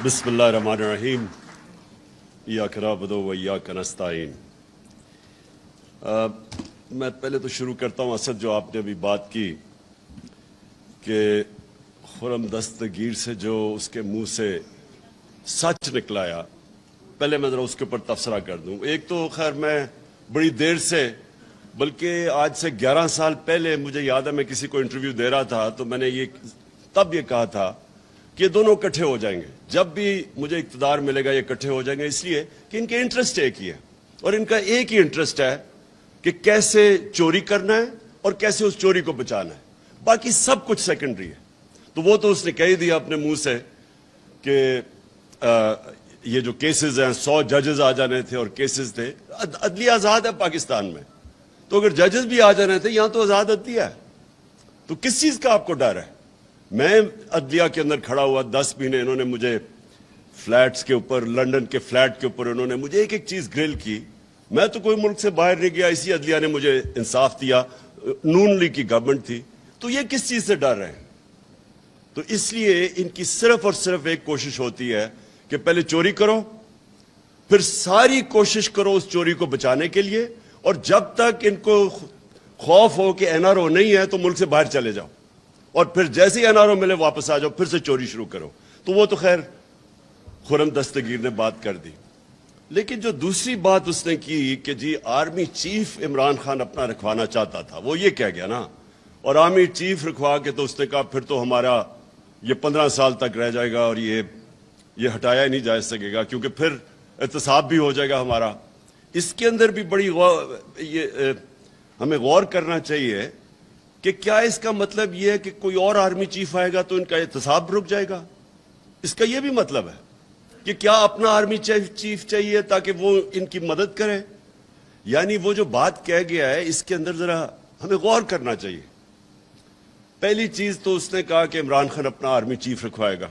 बिस्मिल्लाहिर्रहमानिर्रहीम इय्याक नअबुदु व इय्याक नस्तईन। मैं पहले तो शुरू करता हूँ असद, जो आपने अभी बात की कि खुर्रम दस्तगीर से जो उसके मुंह से सच निकलाया, पहले मैं ज़रा उसके ऊपर तबसरा कर दूँ। एक तो खैर मैं बड़ी देर से, बल्कि आज से 11 साल पहले मुझे याद है मैं किसी को इंटरव्यू दे रहा था तो मैंने तब ये कहा था कि ये दोनों इकट्ठे हो जाएंगे, जब भी मुझे इक़्तिदार मिलेगा ये इकट्ठे हो जाएंगे, इसलिए कि इनके इंटरेस्ट एक ही है और इनका एक ही इंटरेस्ट है कि कैसे चोरी करना है और कैसे उस चोरी को बचाना है, बाकी सब कुछ सेकेंडरी है। तो वो तो उसने कह ही दिया अपने मुंह से कि ये जो केसेस हैं 100 जजेस आ जाने थे और केसेस थे। अदलिया आज़ाद है पाकिस्तान में, तो अगर जजेस भी आ जाने थे, यहां तो आज़ाद अदलिया है, तो किस चीज़ का आपको डर है? मैं अदलिया के अंदर खड़ा हुआ 10 महीने, इन्होंने मुझे फ्लैट्स के ऊपर, लंदन के फ्लैट के ऊपर इन्होंने मुझे एक एक चीज़ ग्रिल की। मैं तो कोई मुल्क से बाहर नहीं गया, इसी अदलिया ने मुझे इंसाफ दिया। नून लीग की गवर्नमेंट थी, तो ये किस चीज़ से डर रहे हैं? तो इसलिए इनकी सिर्फ और सिर्फ एक कोशिश होती है कि पहले चोरी करो, फिर सारी कोशिश करो उस चोरी को बचाने के लिए, और जब तक इनको खौफ हो कि एनआरओ नहीं है तो मुल्क से बाहर चले जाओ, और फिर जैसे ही एनआरओ मिले वापस आ जाओ, फिर से चोरी शुरू करो। तो वो तो खैर खुर्रम दस्तगीर ने बात कर दी। लेकिन जो दूसरी बात उसने की कि जी आर्मी चीफ इमरान खान अपना रखवाना चाहता था, वो ये कह गया ना, और आर्मी चीफ रखवा के तो उसने कहा फिर तो हमारा ये 15 साल तक रह जाएगा और ये हटाया ही नहीं जा सकेगा, क्योंकि फिर एहतसाब भी हो जाएगा हमारा। इसके अंदर भी बड़ी हमें गौर करना चाहिए कि क्या इसका मतलब यह है कि कोई और आर्मी चीफ आएगा तो इनका एहतसाब रुक जाएगा? इसका यह भी मतलब है कि क्या अपना आर्मी चीफ चाहिए ताकि वो इनकी मदद करे? यानी वो जो बात कह गया है, इसके अंदर जरा हमें गौर करना चाहिए। पहली चीज तो उसने कहा कि इमरान खान अपना आर्मी चीफ रखवाएगा।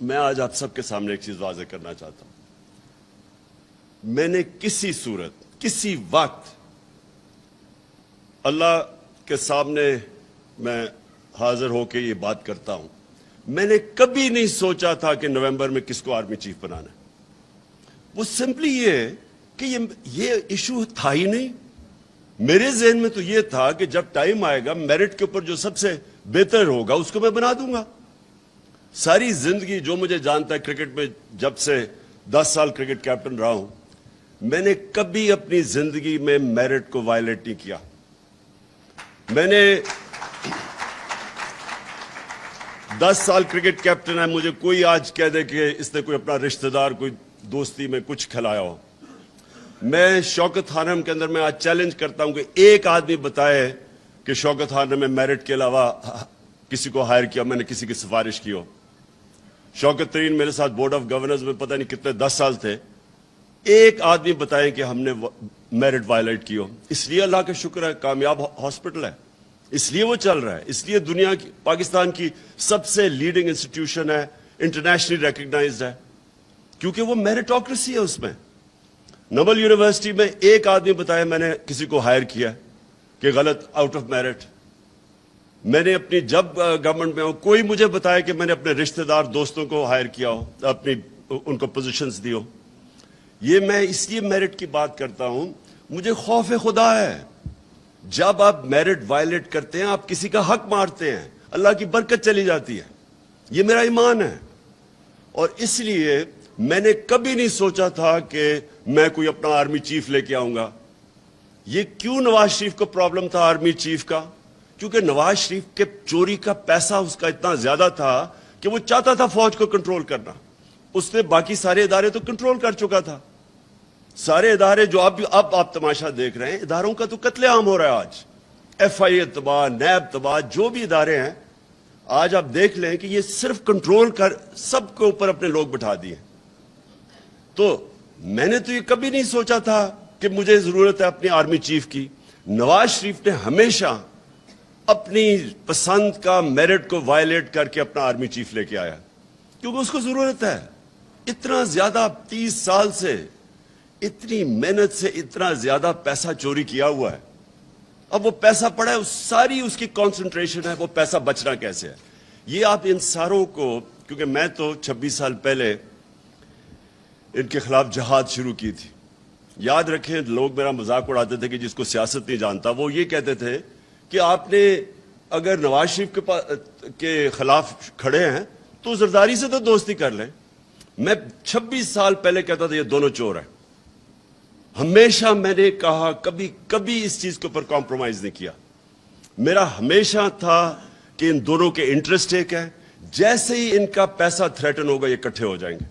मैं आज आप सबके सामने एक चीज वाज़ेह करना चाहता हूं। मैंने किसी सूरत, किसी वक्त, अल्लाह के सामने मैं हाजिर होकर ये बात करता हूं, मैंने कभी नहीं सोचा था कि नवंबर में किसको आर्मी चीफ बनाना है। वो सिंपली ये कि ये इशू था ही नहीं। मेरे ज़हन में तो ये था कि जब टाइम आएगा, मेरिट के ऊपर जो सबसे बेहतर होगा उसको मैं बना दूंगा। सारी जिंदगी जो मुझे जानता है, क्रिकेट में जब से 10 साल क्रिकेट कैप्टन रहा हूं, मैंने कभी अपनी जिंदगी में मेरिट को वायलेट नहीं किया। मैंने 10 साल क्रिकेट कैप्टन है, मुझे कोई आज कह दे कि इसने कोई अपना रिश्तेदार कोई दोस्ती में कुछ खिलाया हो, मैं शौकत खानम के अंदर मैं आज चैलेंज करता हूं कि एक आदमी बताए कि शौकत खानम में मेरिट के अलावा किसी को हायर किया, मैंने किसी की सिफारिश की हो। शौकत तरीन मेरे साथ बोर्ड ऑफ गवर्नर्स में पता नहीं कितने 10 साल थे, एक आदमी बताएं कि हमने मेरिट वायलेट की हो। इसलिए अल्लाह का शुक्र है कामयाब हॉस्पिटल है, इसलिए वो चल रहा है, इसलिए दुनिया की, पाकिस्तान की सबसे लीडिंग इंस्टीट्यूशन है, इंटरनेशनली रिकग्नाइज्ड है, क्योंकि वो मेरिटोक्रेसी है। उसमें नोबल यूनिवर्सिटी में एक आदमी बताया मैंने किसी को हायर किया कि गलत, आउट ऑफ मेरिट। मैंने अपनी जब गवर्नमेंट में हो, कोई मुझे बताया कि मैंने अपने रिश्तेदार दोस्तों को हायर किया हो, अपनी उनको पोजीशंस दी हो। ये मैं इसलिए मेरिट की बात करता हूं, मुझे खौफ खुदा है। जब आप मेरिट वायलेट करते हैं, आप किसी का हक मारते हैं, अल्लाह की बरकत चली जाती है। ये मेरा ईमान है, और इसलिए मैंने कभी नहीं सोचा था कि मैं कोई अपना आर्मी चीफ लेके आऊंगा। ये क्यों नवाज शरीफ को प्रॉब्लम था आर्मी चीफ का? क्योंकि नवाज शरीफ के चोरी का पैसा उसका इतना ज्यादा था कि वो चाहता था फौज को कंट्रोल करना। उसने बाकी सारे इदारे तो कंट्रोल कर चुका था। सारे इदारे जो अब आप तमाशा देख रहे हैं, इदारों का तो कत्लेआम हो रहा है आज। FIA तबाह, नैब तबाह, जो भी इदारे हैं आज आप देख लें कि ये सिर्फ कंट्रोल कर सबके ऊपर अपने लोग बिठा दिए। तो मैंने तो ये कभी नहीं सोचा था कि मुझे जरूरत है अपनी आर्मी चीफ की। नवाज शरीफ ने हमेशा अपनी पसंद का मेरिट को वायलेट करके अपना आर्मी चीफ लेके आया, क्योंकि उसको जरूरत है। इतना ज्यादा 30 साल से, इतनी मेहनत से इतना ज्यादा पैसा चोरी किया हुआ है, अब वो पैसा पड़ा है, सारी उसकी कंसंट्रेशन है, वो पैसा बचना कैसे है। ये आप इन सारों को کیونکہ میں تو 26 سال پہلے ان کے خلاف جہاد شروع کی تھی. یاد رکھیں, لوگ میرا مذاق اڑاتے تھے کہ جس کو سیاست نہیں جانتا, وہ یہ کہتے تھے کہ آپ نے اگر نواز شریف کے خلاف کھڑے ہیں تو زرداری سے تو دوستی کر لیں. میں 26 سال پہلے کہتا تھا یہ دونوں چور ہیں. ہمیشہ میں نے کہا, کبھی اس چیز کے اوپر کمپرومائز نہیں کیا. میرا ہمیشہ تھا کہ ان دونوں کے انٹرسٹ ایک ہے. جیسے ہی ان کا پیسہ تھریٹن ہوگا یہ اکٹھے ہو جائیں گے.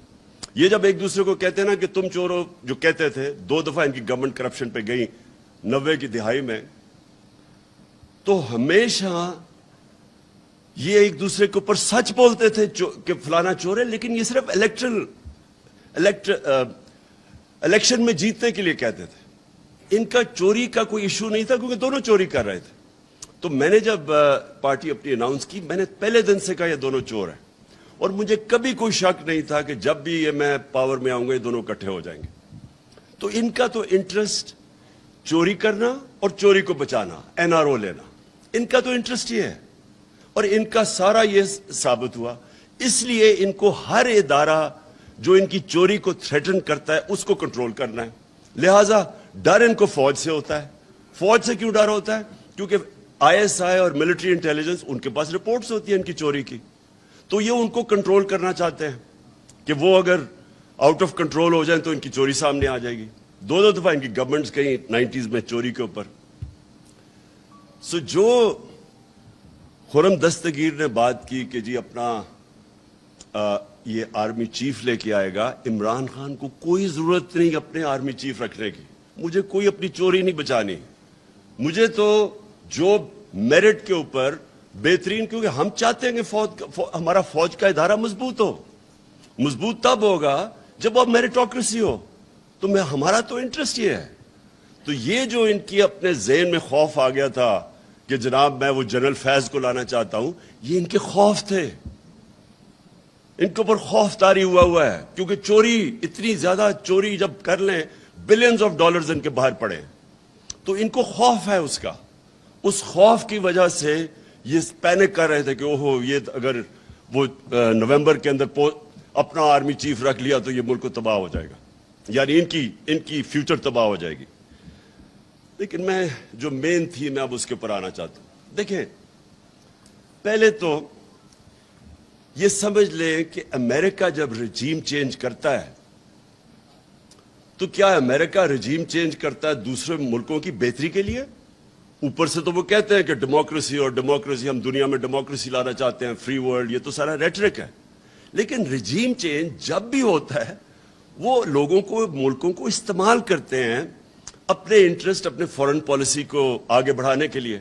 یہ جب ایک دوسرے کو کہتے ہیں نا کہ تم چور ہو, جو کہتے تھے, 2 دفعہ ان کی گورنمنٹ کرپشن پہ گئی 90 کی دہائی میں, تو ہمیشہ یہ ایک دوسرے کے اوپر سچ بولتے تھے کہ فلانا چور ہے, لیکن یہ صرف الیکشن میں جیتنے کے لیے کہتے تھے. ان کا چوری کا کوئی ایشو نہیں تھا کیونکہ دونوں چوری کر رہے تھے. تو میں نے جب پارٹی اپنی اناؤنس کی, میں نے پہلے دن سے کہا یہ دونوں چور ہیں, اور مجھے کبھی کوئی شک نہیں تھا کہ جب بھی یہ میں پاور میں آؤں گا یہ دونوں اکٹھے ہو جائیں گے. تو ان کا تو انٹرسٹ چوری کرنا اور چوری کو بچانا, NRO لینا, ان کا تو انٹرسٹ یہ ہے. اور ان کا سارا یہ ثابت ہوا. اس لیے ان کو ہر ادارہ جو ان کی چوری کو تھریٹن کرتا ہے اس کو کنٹرول کرنا ہے. لہٰذا ڈر ان کو فوج سے ہوتا ہے. فوج سے کیوں ڈر ہوتا ہے؟ کیونکہ ISI اور ملٹری انٹیلیجنس ان کے پاس رپورٹس ہوتی ہیں ان کی چوری کی, تو یہ ان کو کنٹرول کرنا چاہتے ہیں کہ وہ اگر آؤٹ آف کنٹرول ہو جائیں تو ان کی چوری سامنے آ جائے گی. 2 دفعہ ان کی گورنمنٹس گئی 90s میں چوری کے اوپر. سو جو خرم دستگیر نے بات کی کہ جی اپنا یہ آرمی چیف لے کے آئے گا, عمران خان کو کوئی ضرورت نہیں اپنے آرمی چیف رکھنے کی. مجھے کوئی اپنی چوری نہیں بچانی. مجھے تو جو میرٹ کے اوپر بہترین, کیونکہ ہم چاہتے ہیں کہ ہمارا فوج کا ادارہ مضبوط ہو. مضبوط تب ہوگا جب اب میریٹوکریسی ہو. تو ہمارا تو انٹرسٹ یہ ہے. تو یہ جو ان کی اپنے ذہن میں خوف آ گیا تھا کہ جناب میں وہ جنرل فیض کو لانا چاہتا ہوں, یہ ان کے خوف تھے. ان کے اوپر خوف طاری ہوا ہے, کیونکہ چوری, اتنی زیادہ چوری جب کر لیں, بلینز آف ڈالرز ان کے باہر پڑے, تو ان کو خوف ہے اس کا. اس خوف کی وجہ سے یہ پینک کر رہے تھے کہ اوہو, یہ اگر وہ نومبر کے اندر اپنا آرمی چیف رکھ لیا تو یہ ملک کو تباہ ہو جائے گا, یعنی ان کی فیوچر تباہ ہو جائے گی. لیکن میں جو مین تھی میں اب اس کے اوپر آنا چاہتا ہوں. دیکھیں, پہلے تو یہ سمجھ لیں کہ امریکہ جب رجیم چینج کرتا ہے تو کیا امریکہ رجیم چینج کرتا ہے دوسرے ملکوں کی بہتری کے لیے؟ اوپر سے تو وہ کہتے ہیں کہ ڈیموکریسی اور ڈیموکریسی, ہم دنیا میں ڈیموکریسی لانا چاہتے ہیں, فری ورلڈ, یہ تو سارا ریٹرک ہے. لیکن رجیم چینج جب بھی ہوتا ہے وہ لوگوں کو, ملکوں کو استعمال کرتے ہیں اپنے انٹرسٹ, اپنے فورن پالیسی کو آگے بڑھانے کے لیے.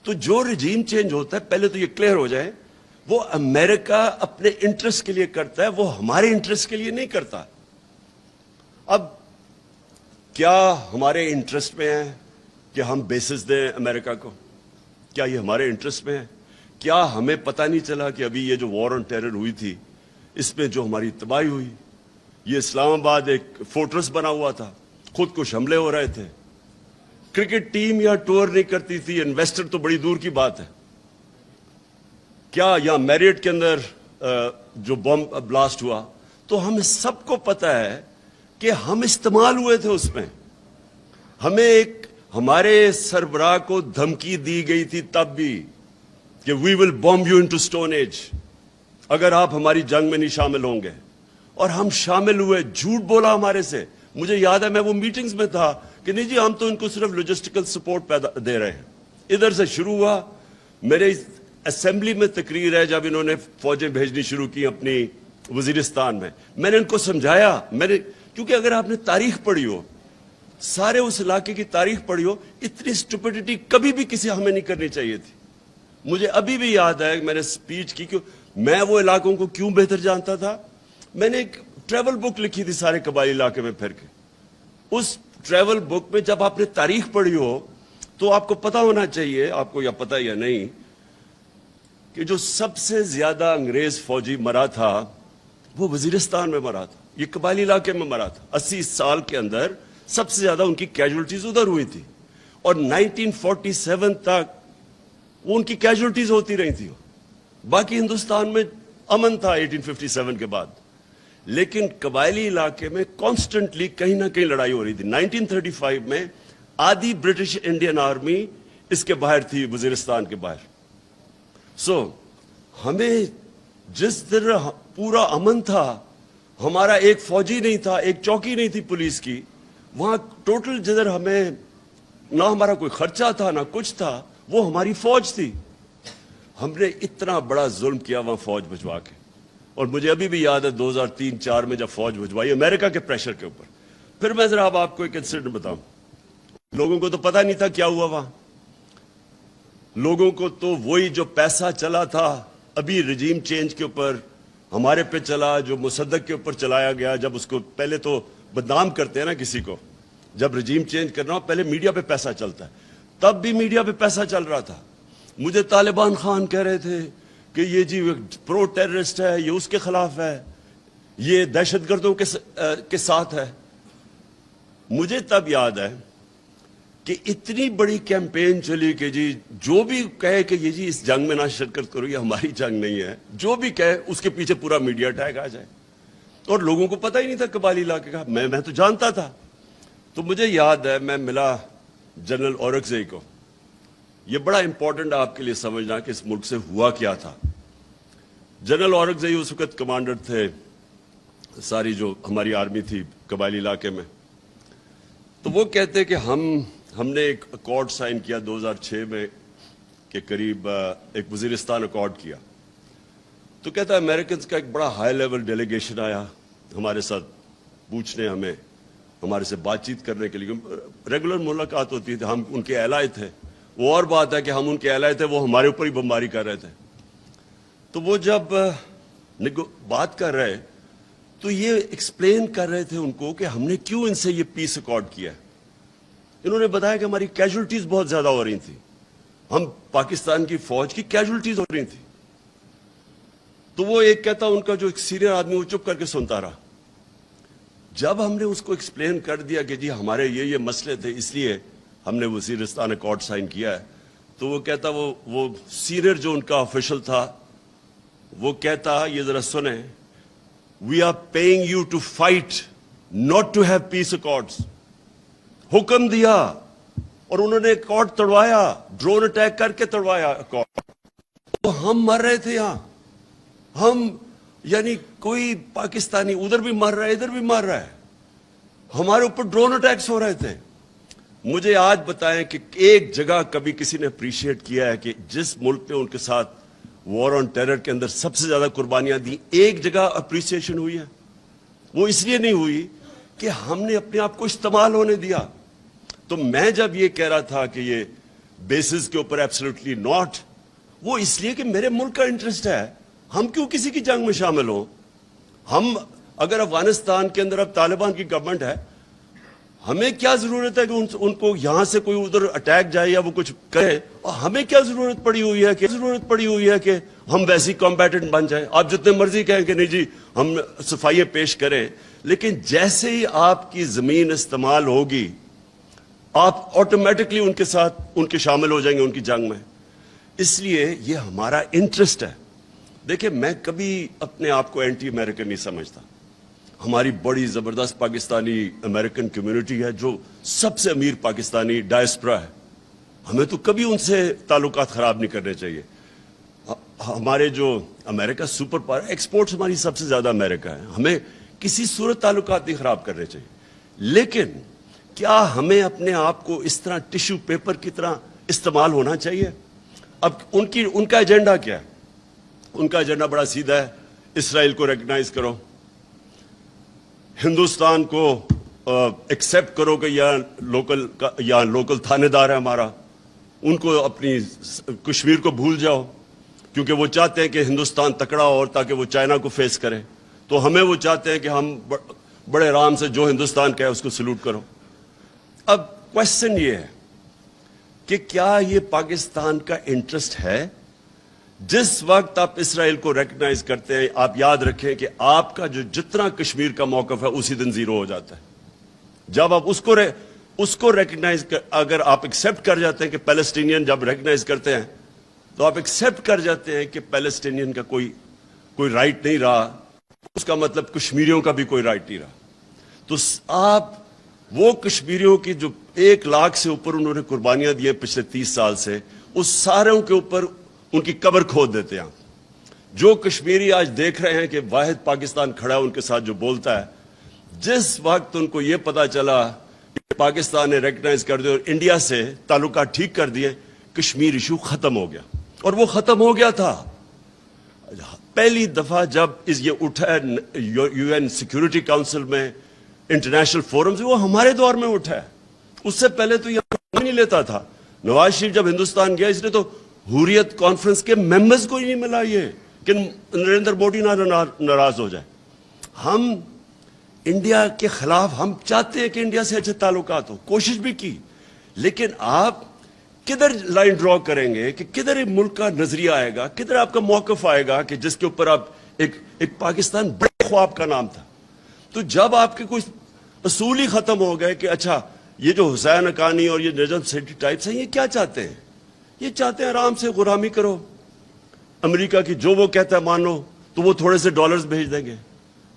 تو جو رجیم چینج ہوتا ہے, پہلے تو یہ کلیئر ہو جائے, وہ امریکہ اپنے انٹرسٹ کے لیے کرتا ہے, وہ ہمارے انٹرسٹ کے لیے نہیں کرتا. اب کیا ہمارے انٹرسٹ میں ہے کہ ہم بیسز دیں امریکہ کو؟ کیا یہ ہمارے انٹرسٹ میں ہے؟ کیا ہمیں پتہ نہیں چلا کہ ابھی یہ جو وار آن ٹیرر ہوئی تھی, اس میں جو ہماری تباہی ہوئی, یہ اسلام آباد ایک فورٹرس بنا ہوا تھا, خود کش حملے ہو رہے تھے, کرکٹ ٹیم یا ٹور نہیں کرتی تھی, انویسٹر تو بڑی دور کی بات ہے. کیا یہاں میریٹ کے اندر جو بم بلاسٹ ہوا, تو ہمیں سب کو پتہ ہے کہ ہم استعمال ہوئے تھے اس میں. ہمیں ہمارے سربراہ کو دھمکی دی گئی تھی تب بھی کہ we will bomb you into stone age اگر آپ ہماری جنگ میں نہیں شامل ہوں گے. اور ہم شامل ہوئے, جھوٹ بولا ہمارے سے. مجھے یاد ہے میں وہ میٹنگز میں تھا کہ نہیں جی ہم تو ان کو صرف لاجسٹیکل سپورٹ دے رہے ہیں. ادھر سے شروع ہوا. میرے اسمبلی میں تقریر ہے جب انہوں نے فوجیں بھیجنی شروع کی اپنی وزیرستان میں نے ان کو سمجھایا. کیونکہ اگر آپ نے تاریخ پڑھی ہو, سارے اس علاقے کی تاریخ پڑھی ہو, اتنی اسٹوپیڈیٹی کبھی بھی کسی ہمیں نہیں کرنی چاہیے تھی. مجھے ابھی بھی یاد ہے میں نے سپیچ کی کہ میں وہ علاقوں کو کیوں بہتر جانتا تھا. میں نے ایک ٹریول بک لکھی تھی سارے قبائلی علاقے میں پھر کے. اس ٹریول بک میں جب آپ نے تاریخ پڑھی ہو تو آپ کو پتا ہونا چاہیے, آپ کو یا پتا یا نہیں, کہ جو سب سے زیادہ انگریز فوجی مرا تھا وہ وزیرستان میں مرا تھا, یہ قبائلی علاقے میں مرا تھا. 80 سال کے اندر سب سے زیادہ ان کی کیجولٹیز ادھر ہوئی تھی, اور 1947 تک وہ ان کی کیجولٹیز ہوتی رہی تھی. باقی ہندوستان میں अमन था 1857 के बाद, लेकिन कबायली इलाके में कॉन्स्टेंटली कहीं ना कहीं लड़ाई हो रही थी। 1935 में आधी ब्रिटिश इंडियन आर्मी इसके बाहर थी, वजीरिस्तान के बाहर। हमें जिस तरह पूरा अमन था, हमारा एक फौजी नहीं था, एक चौकी नहीं थी पुलिस की, वहां टोटल जिधर हमें ना हमारा कोई खर्चा था ना कुछ था, वो हमारी फौज थी। हमने इतना बड़ा जुल्म किया वहां फौज भिजवा के। और मुझे अभी भी याद है 2003-4 में जब फौज भिजवाई अमेरिका के प्रेशर के ऊपर। फिर मैं जरा अब आपको एक इंसिडेंट बताऊं। लोगों को तो पता नहीं था क्या हुआ वहां। लोगों को तो वही जो पैसा चला था अभी रिजीम चेंज के ऊपर हमारे पे चला, जो मुसद्दक के ऊपर चलाया गया। जब उसको पहले तो बदनाम करते हैं ना किसी को, जब रिजीम चेंज करना हो पहले मीडिया पे पैसा चलता है, तब भी मीडिया पे पैसा चल रहा था। मुझे तालिबान खान कह रहे थे कि ये जी प्रो टेररिस्ट है, ये उसके खिलाफ है, ये दहशतगर्दों के साथ है। मुझे तब याद है कि इतनी बड़ी कैंपेन चली कि जी जो भी कहे कि ये जी इस जंग में ना शिरकत करो, ये हमारी जंग नहीं है, जो भी कहे उसके पीछे पूरा मीडिया टैग आ जाए। और लोगों को पता ही नहीं था कबायली इलाके का। मैं तो जानता था। तो मुझे याद है मैं मिला जनरल औरंगजेई को। ये बड़ा इंपॉर्टेंट है आपके लिए समझना कि इस मुल्क से हुआ क्या था। जनरल औरंगजेई उस वक्त कमांडर थे सारी जो हमारी आर्मी थी कबायली इलाके में। तो वो कहते कि हमने एक अकॉर्ड साइन किया 2006 में के करीब, एक वजीरिस्तान अकॉर्ड किया। तो कहता है अमेरिकन का एक बड़ा हाई लेवल डेलीगेशन आया हमारे साथ पूछने, हमें हमारे से बातचीत करने के लिए। रेगुलर मुलाकात होती थी, हम उनके एलाय थे। वो और बात है कि हम उनके एलाय थे, वो हमारे ऊपर ही बमबारी कर रहे थे। तो वो जब बात कर रहे तो ये एक्सप्लेन कर रहे थे उनको कि हमने क्यों इनसे ये पीस अकॉर्ड किया। इन्होंने बताया कि हमारी कैजुअल्टीज बहुत ज्यादा हो रही थी, हम पाकिस्तान की फौज की कैजुअल्टीज हो रही थी। तो वो एक कहता, उनका जो एक सीनियर आदमी वो चुप करके सुनता रहा। जब हमने उसको एक्सप्लेन कर दिया कि जी हमारे ये मसले थे इसलिए हमने वजीरिस्तान अकॉर्ड साइन किया है, तो वो कहता, वो सीनियर जो उनका ऑफिशियल था वो कहता, ये जरा सुने, we are paying you to fight not to have peace accords. हुक्म दिया और उन्होंने अकॉर्ड तोड़वाया, ड्रोन अटैक करके तोड़वाया अकॉर्ड। तो हम मर रहे थे यहां, हम यानी कोई पाकिस्तानी उधर भी मर रहा है इधर भी मर रहा है, हमारे ऊपर ड्रोन अटैक्स हो रहे थे। मुझे आज बताएं कि एक जगह कभी किसी ने अप्रिशिएट किया है कि जिस मुल्क ने उनके साथ वॉर ऑन टेरर के अंदर सबसे ज्यादा कुर्बानियां दी, एक जगह अप्रिसिएशन हुई है? वो इसलिए नहीं हुई कि हमने अपने आप को इस्तेमाल होने दिया। तो मैं जब ये कह रहा था कि ये बेसिस के ऊपर एब्सोल्युटली नॉट, वो इसलिए कि मेरे मुल्क का इंटरेस्ट है। हम क्यों किसी की जंग में शामिल हो? हम अगर अफगानिस्तान के अंदर अब तालिबान की गवर्नमेंट है, हमें क्या जरूरत है कि उनको यहां से कोई उधर अटैक जाए या वो कुछ करे? और हमें क्या जरूरत पड़ी हुई है कि हम वैसी कॉम्बैटेंट बन जाए? आप जितने मर्जी कहें कि नहीं जी हम सफाइयां पेश करें, लेकिन जैसे ही आपकी जमीन इस्तेमाल होगी आप ऑटोमेटिकली उनके साथ उनके शामिल हो जाएंगे उनकी जंग में। इसलिए ये हमारा इंटरेस्ट है। देखिए, मैं कभी अपने आप को एंटी अमेरिकन नहीं समझता। हमारी बड़ी जबरदस्त पाकिस्तानी अमेरिकन कम्युनिटी है जो सबसे अमीर पाकिस्तानी डायस्पोरा है। हमें तो कभी उनसे ताल्लुकात खराब नहीं करने चाहिए। हमारे जो अमेरिका सुपर पावर, एक्सपोर्ट्स हमारी सबसे ज्यादा अमेरिका है, हमें किसी सूरत ताल्लुकात नहीं खराब करने चाहिए। लेकिन क्या हमें अपने आप को इस तरह टिश्यू पेपर की तरह इस्तेमाल होना चाहिए? अब उनका एजेंडा क्या है? उनका एजेंडा बड़ा सीधा है, इसराइल को रिकॉग्नाइज करो, हिंदुस्तान को एक्सेप्ट करो कि यहाँ लोकल थानेदार है हमारा, उनको अपनी कश्मीर को भूल जाओ, क्योंकि वो चाहते हैं कि हिंदुस्तान तकड़ा हो और ताकि वो चाइना को फेस करे। तो हमें वो चाहते हैं कि हम बड़े आराम से जो हिंदुस्तान का है उसको सल्यूट करो। अब क्वेश्चन ये है कि क्या ये पाकिस्तान का इंटरेस्ट है? जिस वक्त आप इसराइल को रिकॉग्नाइज करते हैं, आप याद रखें कि आपका जो जितना कश्मीर का मौकफ है उसी दिन जीरो हो जाता है। जब आप उसको रिकॉग्नाइज अगर आप एक्सेप्ट कर जाते हैं कि पैलेस्टीनियन जब रिकॉग्नाइज करते हैं तो आप एक्सेप्ट कर जाते हैं कि पैलेस्टीनियन का कोई कोई राइट नहीं रहा, उसका मतलब कश्मीरियों का भी कोई राइट नहीं रहा। तो आप वो कश्मीरियों की जो 1 लाख से ऊपर उन्होंने कुर्बानियां दी हैं पिछले 30 साल से, उस सारों के ऊपर उनकी कब्र खोद देते हैं। जो कश्मीरी आज देख रहे हैं कि वाहिद पाकिस्तान खड़ा है उनके साथ जो बोलता है, जिस वक्त उनको ये पता चला कि पाकिस्तान ने रिकग्नाइज कर दिया और इंडिया से ताल्लुकात ठीक कर दिए, कश्मीर इशू खत्म हो गया। और वो खत्म हो गया था पहली दफा जब ये उठा है यूएन सिक्योरिटी काउंसिल में, इंटरनेशनल फोरम से, वो हमारे दौर में उठा है। उससे पहले तो ये नहीं लेता था। नवाज शरीफ जब हिंदुस्तान गया, इसने तो हुर्रियत कॉन्फ्रेंस के मेंबर्स को ही नहीं मिला ये कि नरेंद्र मोदी ना नाराज हो जाए। हम इंडिया के खिलाफ, हम चाहते हैं कि इंडिया से अच्छे ताल्लुकात हो, कोशिश भी की, लेकिन आप किधर लाइन ड्रॉ करेंगे कि किधर एक मुल्क का नजरिया आएगा, किधर आपका मौकफ आएगा कि जिसके ऊपर आप एक पाकिस्तान बड़े ख्वाब का नाम था। तो जब आपके कुछ असूल ही खत्म हो गए कि अच्छा ये जो हुसैन हक्कानी और ये नजम सेठी टाइप्स हैं, ये क्या चाहते हैं? ये चाहते हैं आराम से गुलामी करो, अमेरिका की जो वो कहता है मानो, तो वो थोड़े से डॉलर्स भेज देंगे।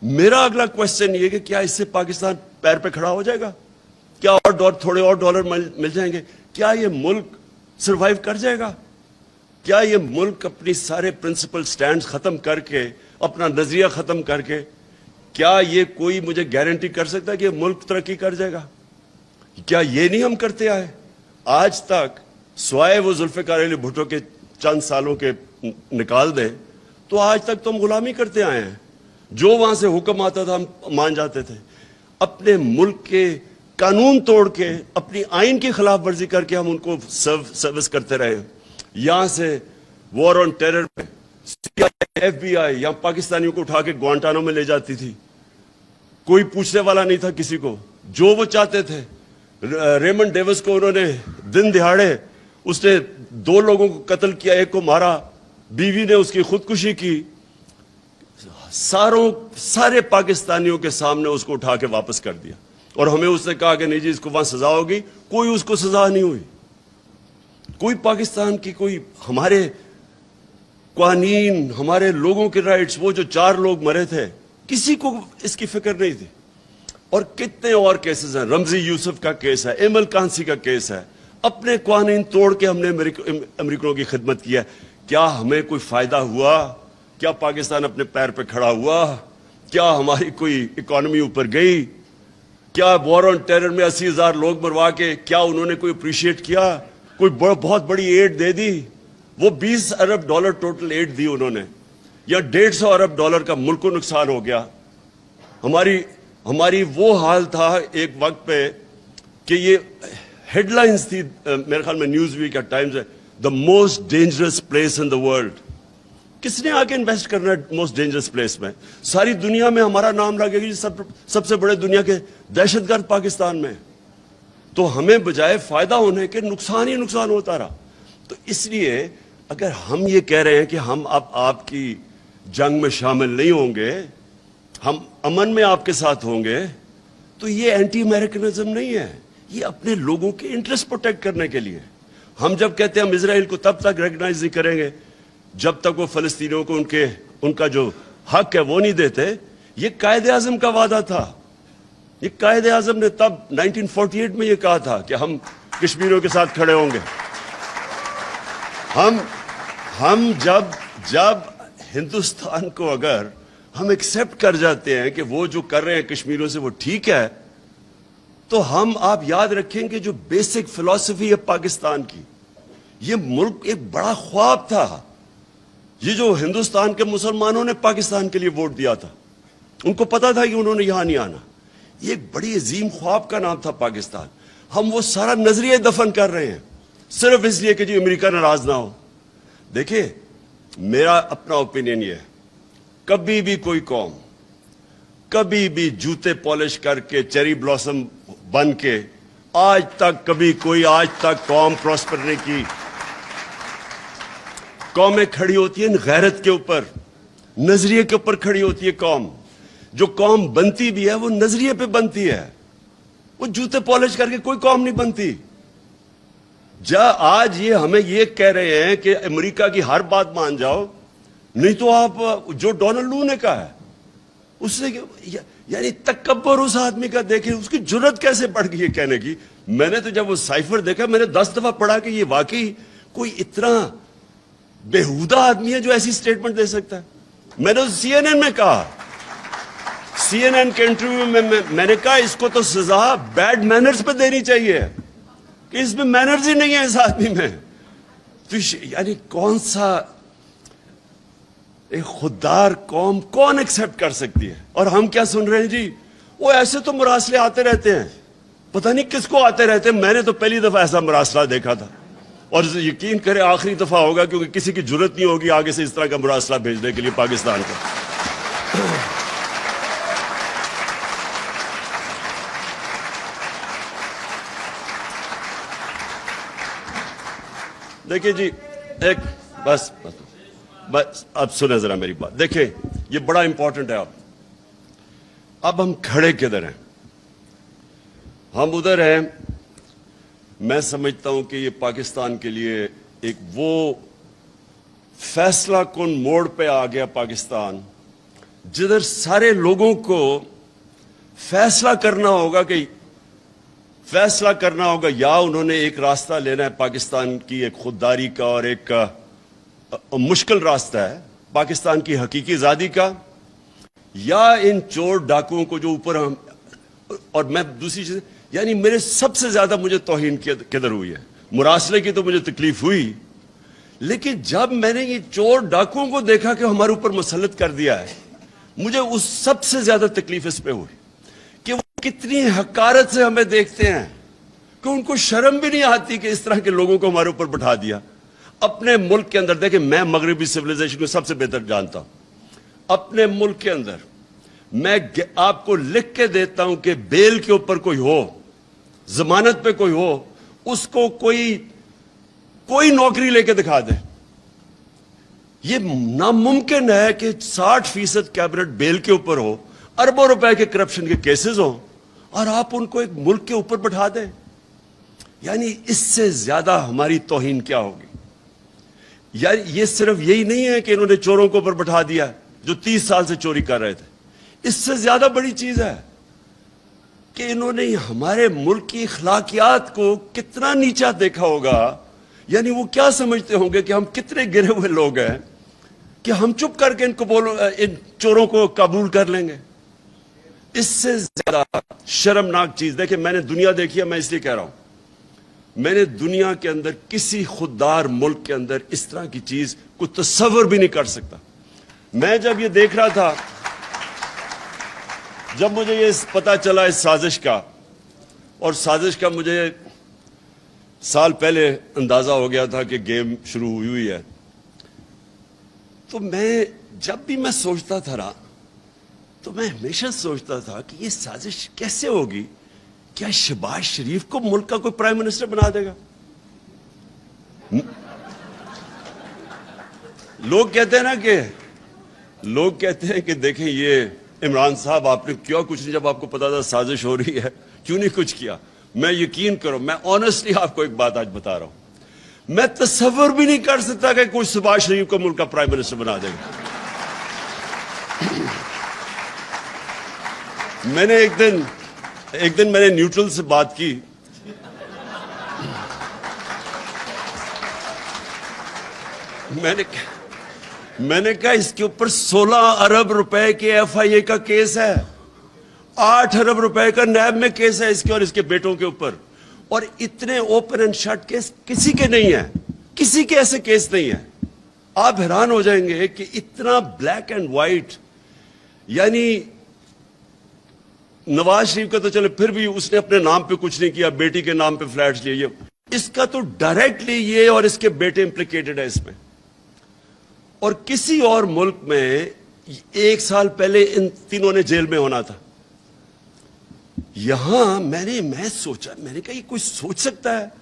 मेरा अगला क्वेश्चन ये कि क्या इससे पाकिस्तान पैर पे खड़ा हो जाएगा? क्या और थोड़े और डॉलर मिल जाएंगे? क्या ये मुल्क सर्वाइव कर जाएगा? क्या ये मुल्क अपनी सारे प्रिंसिपल स्टैंड खत्म करके, अपना नजरिया खत्म करके, क्या ये कोई मुझे गारंटी कर सकता है कि मुल्क तरक्की कर जाएगा? क्या ये नहीं हम करते आए आज तक? स्वाय वो जुल्फिकार अली भुट्टो के चंद सालों के निकाल दें तो आज तक तो हम गुलामी करते आए हैं। जो वहां से हुक्म आता था हम मान जाते थे। अपने मुल्क के कानून तोड़ के, अपनी आइन की खिलाफ वर्जी करके हम उनको सर्विस करते रहे। यहां से वॉर ऑन टेरर में FBI या पाकिस्तानियों को उठा के ग्वांटानो में ले जाती थी, कोई पूछने वाला नहीं था किसी को, जो वो चाहते थे। रेमंड डेविस को उन्होंने दिन दिहाड़े, उसने 2 लोगों को कत्ल किया, एक को मारा, बीवी ने उसकी खुदकुशी की। सारे पाकिस्तानियों के सामने उसको उठा के वापस कर दिया और हमें उसने कहा कि नहीं जी इसको वहां सजा होगी। कोई उसको सजा नहीं हुई। कोई पाकिस्तान की, कोई हमारे कानून, हमारे लोगों के राइट्स, वो जो 4 लोग मरे थे, किसी को इसकी फिक्र नहीं थी। और कितने और केसेस हैं। रमजी यूसुफ का केस है, इमल कांसी का केस है। अपने कानून तोड़ के हमने अमेरिकनों की खिदमत की है। क्या हमें कोई फायदा हुआ? क्या पाकिस्तान अपने पैर पे खड़ा हुआ? क्या हमारी कोई इकोनॉमी ऊपर गई? क्या वॉर ऑन टेरर में 80,000 लोग मरवा के क्या उन्होंने कोई अप्रिशिएट किया? कोई बहुत बड़ी एड दे दी? वो $20 अरब टोटल एड दी उन्होंने, या $150 अरब का मुल्क को नुकसान हो गया। हमारी वो हाल था एक वक्त पे कि ये हेडलाइंस थी मेरे ख्याल में न्यूज वीक या टाइम्स है, the most dangerous place in the world. किसने आके इन्वेस्ट करना है मोस्ट डेंजरस प्लेस में? सारी दुनिया में हमारा नाम लगेगा सबसे बड़े दुनिया के दहशतगर्द पाकिस्तान में। तो हमें बजाय फायदा होने के नुकसान ही नुकसान होता रहा। तो इसलिए अगर हम ये कह रहे हैं कि हम अब आपकी जंग में शामिल नहीं होंगे, हम अमन में आपके साथ होंगे, तो ये एंटी अमेरिकनिज्म नहीं है, ये अपने लोगों के इंटरेस्ट प्रोटेक्ट करने के लिए। हम जब कहते हैं हम इजराइल को तब तक रिकॉग्नाइज नहीं करेंगे जब तक वो फलस्तीनियों को उनका जो हक है वो नहीं देते। ये कायदे आजम का वादा था। ये कायदे आजम ने तब 1948 में ये कहा था कि हम कश्मीरियों के साथ खड़े होंगे। हम जब हिंदुस्तान को अगर हम एक्सेप्ट कर जाते हैं कि वो जो कर रहे हैं कश्मीरियों से वो ठीक है, तो हम, आप याद रखेंगे, जो बेसिक फिलॉसफी है पाकिस्तान की, ये मुल्क एक बड़ा ख्वाब था। ये जो हिंदुस्तान के मुसलमानों ने पाकिस्तान के लिए वोट दिया था, उनको पता था कि उन्होंने यहां नहीं आना। ये एक बड़ी अजीम ख्वाब का नाम था पाकिस्तान। हम वो सारा नजरिया दफन कर रहे हैं सिर्फ इसलिए कि जी अमेरिका नाराज ना हो। देखिए, मेरा अपना ओपिनियन ये है, कभी भी कोई कौम कभी भी जूते पॉलिश करके चेरी ब्लॉसम बन के आज तक कौम प्रॉस्पर नहीं की। कौमें खड़ी होती है गैरत के ऊपर, नजरिए के ऊपर खड़ी होती है कौम। जो कौम बनती भी है वो नजरिए पे बनती है, वो जूते पॉलिश करके कोई कौम नहीं बनती। आज ये हमें ये कह रहे हैं कि अमेरिका की हर बात मान जाओ, नहीं तो आप जो डोनाल्ड लू ने कहा है उससे यानी तकब्बर उस आदमी का देखें, उसकी जुर्रत कैसे बढ़ गई है कहने की। मैंने तो जब वो साइफर देखा मैंने 10 दफा पढ़ा कि ये वाकई कोई इतना बेहुदा आदमी है जो ऐसी स्टेटमेंट दे सकता है। मैंने तो CNN में कहा, CNN के इंटरव्यू में मैंने कहा इसको तो सजा बैड मैनर्स पे देनी चाहिए कि इसमें मैनर्स ही नहीं है इस आदमी में। तो यानी कौन सा एक खुददार कौम कौन एक्सेप्ट कर सकती है। और हम क्या सुन रहे हैं जी, वो ऐसे तो मुरासले आते रहते हैं, पता नहीं किसको आते रहते हैं। मैंने तो पहली दफा ऐसा मुरासला देखा था और यकीन करें आखिरी दफा होगा, क्योंकि किसी की जरूरत नहीं होगी आगे से इस तरह का मुरासला भेजने के लिए पाकिस्तान को। देखिए जी, एक बस अब सुने जरा मेरी बात। देखिए ये बड़ा इंपॉर्टेंट है। अब हम खड़े किधर हैं? हम उधर हैं। मैं समझता हूं कि ये पाकिस्तान के लिए एक वो फैसला कुन मोड़ पे आ गया पाकिस्तान, जिधर सारे लोगों को फैसला करना होगा या उन्होंने एक रास्ता लेना है पाकिस्तान की एक खुददारी का, और एक मुश्किल रास्ता है पाकिस्तान की हकीकी आजादी का, या इन चोर डाकुओं को जो ऊपर हम। और मैं दूसरी चीज, यानी मेरे सबसे ज्यादा मुझे तौहीन किधर हुई है? मुरासले की तो मुझे तकलीफ हुई, लेकिन जब मैंने ये चोर डाकुओं को देखा कि हमारे ऊपर मुसल्लत कर दिया है, मुझे उस सबसे ज्यादा तकलीफ इस पे हुई कि वो कितनी हकारत से हमें देखते हैं, कि उनको शर्म भी नहीं आती कि इस तरह के लोगों को हमारे ऊपर बैठा दिया। अपने मुल्क के अंदर देखें, मैं मगरबी सिविलाइजेशन को सबसे बेहतर जानता हूं। अपने मुल्क के अंदर मैं आपको लिख के देता हूं कि बेल के ऊपर कोई हो, जमानत पे कोई हो, उसको कोई नौकरी लेके दिखा दे। ये नामुमकिन है कि 60% कैबिनेट बेल के ऊपर हो, अरबों रुपए के करप्शन के केसेस हो, और आप उनको एक मुल्क के ऊपर बैठा दें। यानी इससे ज्यादा हमारी तौहीन क्या होगी? यार ये सिर्फ यही नहीं है कि इन्होंने चोरों को ऊपर बैठा दिया जो 30 साल से चोरी कर रहे थे। इससे ज्यादा बड़ी चीज है कि इन्होंने हमारे मुल्क की अखलाकियात को कितना नीचा देखा होगा। यानी वो क्या समझते होंगे कि हम कितने गिरे हुए लोग हैं कि हम चुप करके इन चोरों को कबूल कर लेंगे। इससे ज्यादा शर्मनाक चीज, देखिए मैंने दुनिया देखी है, मैं इसलिए कह रहा हूं, मैंने दुनिया के अंदर किसी खुददार मुल्क के अंदर इस तरह की चीज को तस्वर भी नहीं कर सकता। मैं जब ये देख रहा था, जब मुझे ये पता चला इस साजिश का, और साजिश का मुझे साल पहले अंदाजा हो गया था कि गेम शुरू हुई है, तो जब भी मैं सोचता था ना, तो मैं हमेशा सोचता था कि ये साजिश कैसे होगी? क्या शहबाज शरीफ को मुल्क का कोई प्राइम मिनिस्टर बना देगा? लोग कहते हैं कि देखें ये इमरान साहब आपने क्यों कुछ नहीं, जब आपको पता था साजिश हो रही है क्यों नहीं कुछ किया? मैं यकीन करो, मैं ऑनेस्टली आपको एक बात आज बता रहा हूं, मैं तस्वर भी नहीं कर सकता कि कोई शहबाज शरीफ को मुल्क का प्राइम मिनिस्टर बना देगा। मैंने एक दिन मैंने न्यूट्रल से बात की, मैंने कहा इसके ऊपर 16 अरब रुपए के FIA का केस है, 8 अरब रुपए का नैब में केस है इसके और इसके बेटों के ऊपर, और इतने ओपन एंड शट केस किसी के नहीं है, किसी के ऐसे केस नहीं है। आप हैरान हो जाएंगे कि इतना ब्लैक एंड व्हाइट। यानी नवाज शरीफ का तो चले फिर भी उसने अपने नाम पे कुछ नहीं किया, बेटी के नाम पे फ्लैट्स लिए, इसका तो डायरेक्टली ये और इसके बेटे इंप्लीकेटेड है इसमें। और किसी और मुल्क में 1 साल पहले इन तीनों ने जेल में होना था। यहां मैं सोचा, मैंने कहा ये कोई सोच सकता है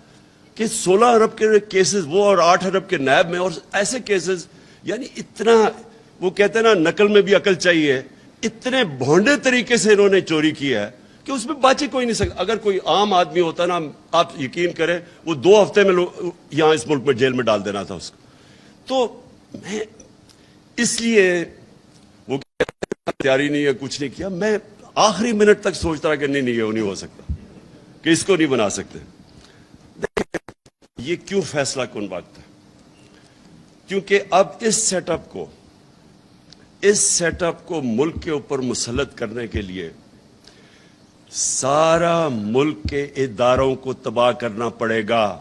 कि 16 अरब के केसेस वो और 8 अरब के नैब में, और ऐसे केसेस, यानी इतना, वो कहते हैं ना नकल में भी अकल चाहिए, इतने भोंडे तरीके से इन्होंने चोरी की है कि उसमें बच कोई नहीं सकता। अगर कोई आम आदमी होता ना, आप यकीन करें, वो 2 हफ्ते में यहां इस मुल्क में जेल में डाल देना था उसको। तो اس لیے وہ تیاری نہیں ہے, کچھ نہیں کیا. میں آخری منٹ تک سوچتا رہا کہ نہیں یہ نہیں ہو سکتا, کہ اس کو نہیں بنا سکتے. یہ کیوں فیصلہ کن وقت ہے؟ کیونکہ اب اس سیٹ اپ کو ملک کے اوپر مسلط کرنے کے لیے سارا ملک کے اداروں کو تباہ کرنا پڑے گا.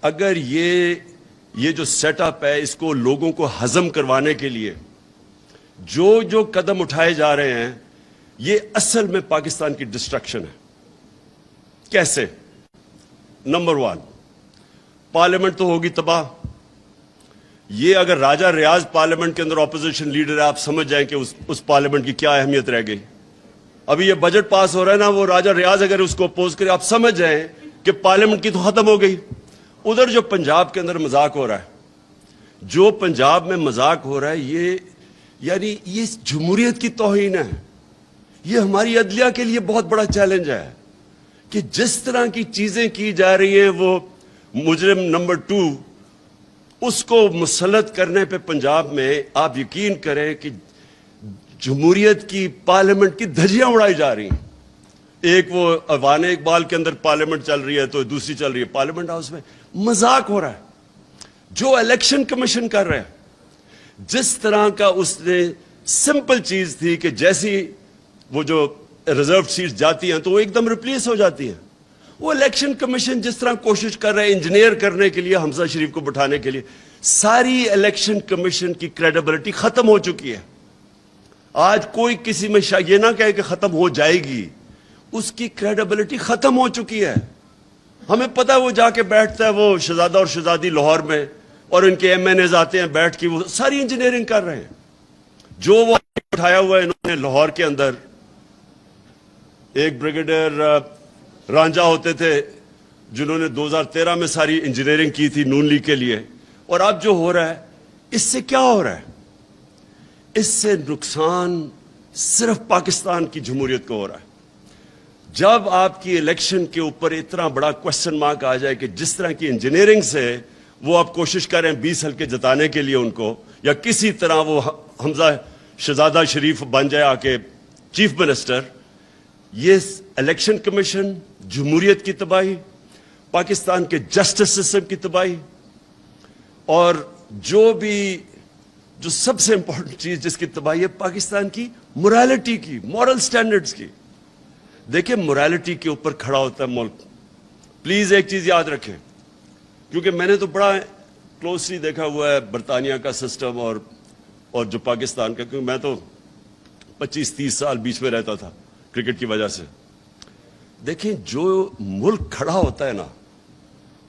اگر یہ جو سیٹ اپ ہے اس کو لوگوں کو ہضم کروانے کے لیے جو قدم اٹھائے جا رہے ہیں, یہ اصل میں پاکستان کی ڈسٹرکشن ہے. کیسے؟ نمبر 1, پارلیمنٹ تو ہوگی تباہ. یہ اگر راجہ ریاض پارلیمنٹ کے اندر اپوزیشن لیڈر ہے, آپ سمجھ جائیں کہ اس پارلیمنٹ کی کیا اہمیت رہ گئی. ابھی یہ بجٹ پاس ہو رہا ہے نا, وہ راجہ ریاض اگر اس کو اپوز کرے, آپ سمجھ جائیں کہ پارلیمنٹ کی تو ختم ہو گئی. ادھر جو پنجاب کے اندر مذاق ہو رہا ہے, جو پنجاب میں مذاق ہو رہا ہے, یہ جمہوریت کی توہین ہے. یہ ہماری عدلیہ کے لیے بہت بڑا چیلنج ہے کہ جس طرح کی چیزیں کی جا رہی ہیں, وہ مجرم نمبر 2 اس کو مسلط کرنے پہ پنجاب میں آپ یقین کریں کہ جمہوریت کی پارلیمنٹ کی دھجیاں اڑائی جا رہی ہیں. ایک وہ اوان اقبال کے اندر پارلیمنٹ چل رہی ہے, تو دوسری چل رہی ہے پارلیمنٹ ہاؤس میں. مذاق ہو رہا ہے. جو الیکشن کمیشن کر رہے ہیں, جس طرح کا اس نے سمپل چیز تھی کہ جیسی وہ جو ریزرو سیٹس جاتی ہیں تو وہ ایک دم ریپلیس ہو جاتی ہیں, وہ الیکشن کمیشن جس طرح کوشش کر رہے ہیں انجینئر کرنے کے لیے حمزہ شریف کو بٹھانے کے لیے, ساری الیکشن کمیشن کی کریڈیبلٹی ختم ہو چکی ہے. آج کوئی کسی میں یہ نہ کہے کہ ختم ہو جائے گی, اس کی کریڈیبلٹی ختم ہو چکی ہے. ہمیں پتہ ہے وہ جا کے بیٹھتا ہے وہ شہزادہ اور شہزادی لاہور میں, اور ان کے ایم این ایز آتے ہیں بیٹھ کے, وہ ساری انجینئرنگ کر رہے ہیں. جو وہ اٹھایا ہوا ہے انہوں نے لاہور کے اندر, ایک بریگیڈیئر رانجھا ہوتے تھے جنہوں نے 2013 میں ساری انجینئرنگ کی تھی نون لیگ کے لیے. اور اب جو ہو رہا ہے, اس سے کیا ہو رہا ہے؟ اس سے نقصان صرف پاکستان کی جمہوریت کو ہو رہا ہے. جب آپ کی الیکشن کے اوپر اتنا بڑا کوشچن مارک آ جائے کہ جس طرح کی انجینئرنگ سے وہ آپ کوشش کر رہے ہیں 20 حلقے جتانے کے لیے ان کو, یا کسی طرح وہ حمزہ شہزادہ شریف بن جائے آ کے چیف منسٹر, یہ الیکشن کمیشن, جمہوریت کی تباہی, پاکستان کے جسٹس سسٹم کی تباہی, اور جو سب سے امپورٹنٹ چیز جس کی تباہی ہے, پاکستان کی مورالٹی کی, مورل سٹینڈرڈز کی. دیکھیں مورالٹی کے اوپر کھڑا ہوتا ہے ملک. پلیز ایک چیز یاد رکھیں, کیونکہ میں نے تو بڑا کلوزلی دیکھا ہوا ہے برطانیہ کا سسٹم اور جو پاکستان کا, کیونکہ میں تو 25-30 سال بیچ میں رہتا تھا کرکٹ کی وجہ سے. دیکھیں جو ملک کھڑا ہوتا ہے نا,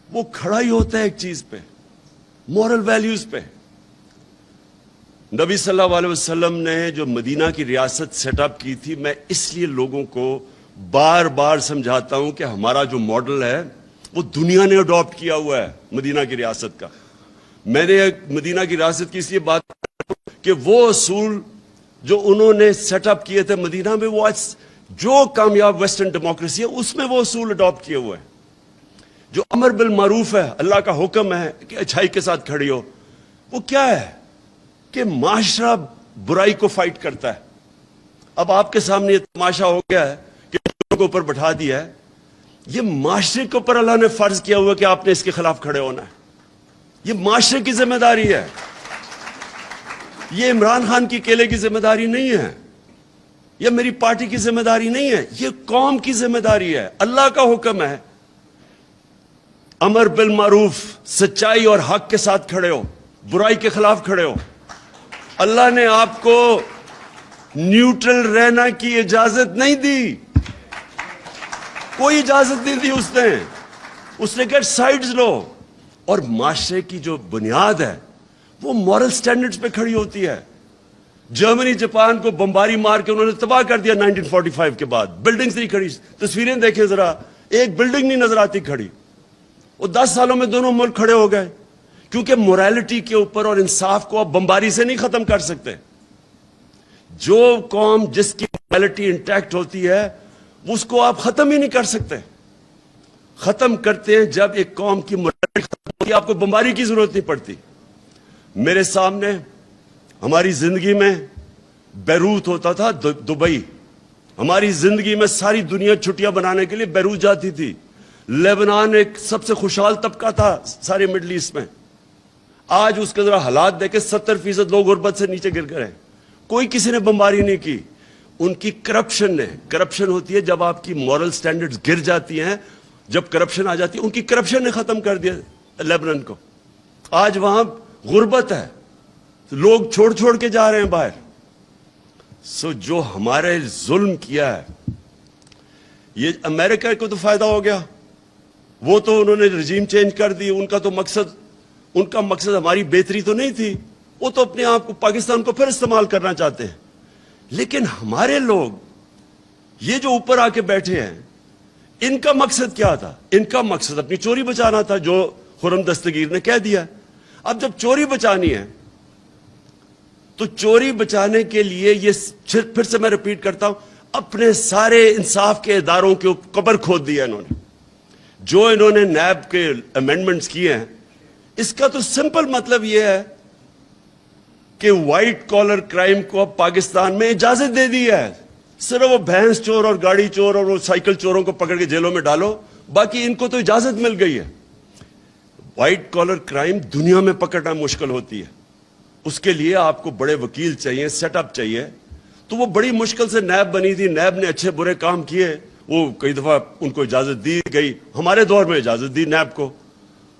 وہ کھڑا ہی ہوتا ہے ایک چیز پہ, مورل ویلیوز پہ. نبی صلی اللہ علیہ وسلم نے جو مدینہ کی ریاست سیٹ اپ کی تھی, میں اس لیے لوگوں کو بار بار سمجھاتا ہوں کہ ہمارا جو ماڈل ہے وہ دنیا نے اڈاپٹ کیا ہوا ہے مدینہ کی ریاست کا. میں نے مدینہ کی ریاست کی اس لیے بات کہ وہ اصول جو انہوں نے سیٹ اپ کیے تھے مدینہ میں, وہ آج جو کامیاب ویسٹرن ڈیموکریسی ہے اس میں وہ اصول اڈاپٹ کیے ہوئے ہیں. جو امر بالمعروف ہے, اللہ کا حکم ہے کہ اچھائی کے ساتھ کھڑی ہو, وہ کیا ہے کہ معاشرہ برائی کو فائٹ کرتا ہے. اب آپ کے سامنے یہ تماشا ہو گیا ہے کہ لوگوں کو اوپر بٹھا دیا ہے. یہ معاشرے کے اوپر اللہ نے فرض کیا ہوا کہ آپ نے اس کے خلاف کھڑے ہونا ہے. یہ معاشرے کی ذمہ داری ہے, یہ عمران خان کی اکیلے کی ذمہ داری نہیں ہے, یہ میری پارٹی کی ذمہ داری نہیں ہے, یہ قوم کی ذمہ داری ہے. اللہ کا حکم ہے امر بالمعروف, سچائی اور حق کے ساتھ کھڑے ہو, برائی کے خلاف کھڑے ہو. اللہ نے آپ کو نیوٹرل رہنا کی اجازت نہیں دی, کوئی اجازت نہیں دی اس نے کہا سائیڈز لو. اور معاشرے کی جو بنیاد ہے وہ مورل سٹینڈرڈز پہ کھڑی ہوتی ہے. جرمنی جاپان کو بمباری مار کے انہوں نے تباہ کر دیا 1945 کے بعد. بلڈنگز نہیں کھڑی, تصویریں دیکھیں ذرا, ایک بلڈنگ نہیں نظر آتی کھڑی. وہ 10 سالوں میں دونوں ملک کھڑے ہو گئے, کیونکہ مورالٹی کے اوپر اور انصاف کو آپ بمباری سے نہیں ختم کر سکتے. جو قوم جس کی مورالٹی انٹیکٹ ہوتی ہے اس کو آپ ختم ہی نہیں کر سکتے. ختم کرتے ہیں جب ایک قوم کی مورالٹی ختم ہوتی ہے, آپ کو بمباری کی ضرورت نہیں پڑتی. میرے سامنے ہماری زندگی میں بیروت ہوتا تھا دبئی. ہماری زندگی میں ساری دنیا چھٹیاں بنانے کے لیے بیروت جاتی تھی. لیبنان ایک سب سے خوشحال طبقہ تھا سارے مڈل ایسٹ میں. آج اس کے ذرا حالات دیکھیں, 70% لوگ غربت سے نیچے گر گئے. کوئی کسی نے بمباری نہیں کی. ان کی کرپشن نے, کرپشن ہوتی ہے جب آپ کی مورل سٹینڈرڈز گر جاتی ہیں, جب کرپشن آ جاتی ہے, ان کی کرپشن نے ختم کر دیا لیبنان کو. آج وہاں غربت ہے, لوگ چھوڑ چھوڑ کے جا رہے ہیں باہر. جو ہمارے ظلم کیا ہے, یہ امریکہ کو تو فائدہ ہو گیا, وہ تو انہوں نے رجیم چینج کر دی. ان کا مقصد ہماری بہتری تو نہیں تھی, وہ تو اپنے آپ کو پاکستان کو پھر استعمال کرنا چاہتے ہیں. لیکن ہمارے لوگ یہ جو اوپر آ کے بیٹھے ہیں, ان کا مقصد کیا تھا؟ ان کا مقصد اپنی چوری بچانا تھا, جو خرم دستگیر نے کہہ دیا. اب جب چوری بچانی ہے تو چوری بچانے کے لیے یہ پھر سے میں ریپیٹ کرتا ہوں, اپنے سارے انصاف کے اداروں کے قبر کھود دیا انہوں نے. جو انہوں نے نیب کے امینڈمنٹس کیے ہیں, اس کا تو سمپل مطلب یہ ہے کہ وائٹ کالر کرائم کو اب پاکستان میں اجازت دے دی ہے. صرف وہ بھینس چور اور گاڑی چور اور وہ سائیکل چوروں کو پکڑ کے جیلوں میں ڈالو, باقی ان کو تو اجازت مل گئی ہے. وائٹ کالر کرائم دنیا میں پکڑنا مشکل ہوتی ہے. اس کے لیے آپ کو بڑے وکیل چاہیے, سیٹ اپ چاہیے. تو وہ بڑی مشکل سے نیب بنی تھی. نیب نے اچھے برے کام کیے, وہ کئی دفعہ ان کو اجازت دی گئی. ہمارے دور میں اجازت دی نیب کو.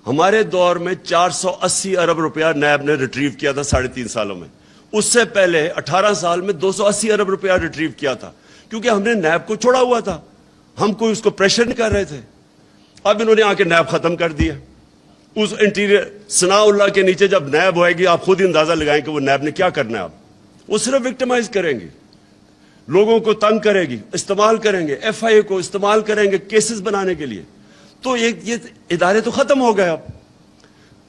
ہمارے دور میں 480 ارب روپیہ نیب نے ریٹریو کیا تھا 3.5 سالوں میں. اس سے پہلے 18 سال میں 280 ارب روپیہ ریٹریو کیا تھا, کیونکہ ہم نے نیب کو چھوڑا ہوا تھا. ہم کوئی اس کو پریشر نہیں کر رہے تھے. اب انہوں نے آ کے نیب ختم کر دیا. اس انٹیریئر ثناء اللہ کے نیچے جب نیب ہوئے گی, آپ خود ہی اندازہ لگائیں کہ وہ نیب نے کیا کرنا ہے. اب وہ صرف وکٹمائز کریں گے, لوگوں کو تنگ کرے گی, استعمال کریں گے, ایف آئی اے کو استعمال کریں گے کیسز بنانے کے لیے. تو یہ ادارے تو ختم ہو گئے اب.